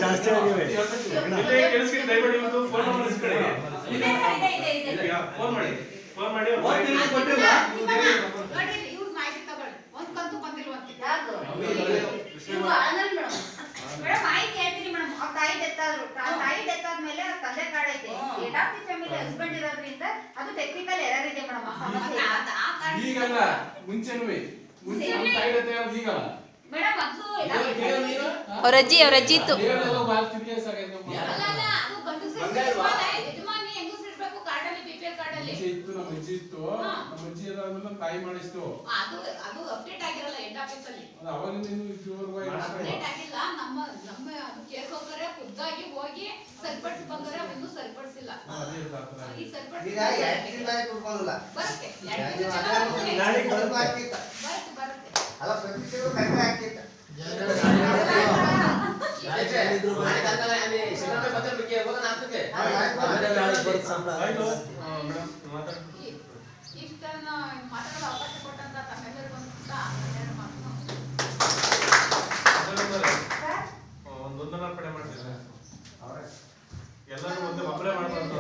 ಜಾಸ್ತಿ ಆಗಿವೆ ಫೋನ್ ಮಾಡಿ ಮಾಹಿತಿ ಹೇಳ್ತೀನಿ ಮೇಡಮ್. ಅವ್ರ ತಾಯಿ ಡೆತ್ ಆದ್ರು, ತಾಯಿ ಡೆತ್ ಆದ್ಮೇಲೆ ತಂದೆ ಕಾರ್ಡ್ ಐತೆ, head of the family husband ಇರೋದ್ರಿಂದ ಅದು ಟೆಕ್ನಿಕಲ್ ಎರರ್ ಇದೆ ಮೇಡಮ್. ಈಗಲ್ಲ ಮುಂಚೆನೂ ತಾಯಿ ಡೆತ್ ಆಗೋದು ಈಗಲ್ಲ ಮೇಡಮ್. ಅದು ಅವ್ರ ಅಜ್ಜಿ ಇತ್ತು. ನಮ್ಮ ಅಜ್ಜಿ ಇತ್ತು, ನಮ್ಮ ಅಜ್ಜಿ ಅದಾದ್ಮೇಲೆ ತಾಯಿ ಮಾಡಿಸ್ತು. ಅದು ಅಪ್ಡೇಟ್ ಆಗಿರಲ್ಲ ಹೆಡ್ ಆಫೀಸ್ ಅಲ್ಲಿ. ಅವಾಗಿಂದ ಅಪ್ಡೇಟ್ ಆಗಿಲ್ಲ. ನಮ್ಮ ಅದು ಕೇಸ್ ಹೋಗ್ತಾರೆ, ಖುದ್ದಾಗಿ ಹೋಗಿ ಸರಿಪಡಿಸಿ ಬಂದರೆ ಇನ್ನೂ ಸರಿಪಡಿಸಿಲ್ಲ. ಈ ಸರಿಪಡಿಸಿ ಬರುತ್ತೆ ಅಲ್ಲ ಪ್ರತಿಷ್ಠೆಗೂ ಕಡಿಮೆ ಆಗ್ತಿತ್ತು. ಇಷ್ಟನ್ನ ಮಾತಾಡೋ ಅವಕಾಶ ಕೊಟ್ಟಂತ ತಮ್ಮೆಲ್ಲರಿಗೂ ಒಂದೊಂದನ್ನ ಪಡೆ ಮಾಡ್ತಿಲ್ಲ ಎಲ್ಲರೂ ಒಂದೇ ಒಬ್ಬರೇ ಮಾಡ್ಬಾರ್ದು.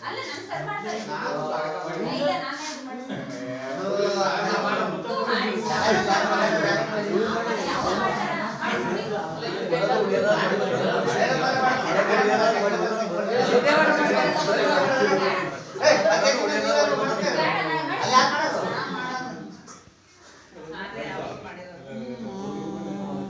ಅಲ್ಲ ನಾನು ಸರ್ ಮಾಡ್ತಾರೆ.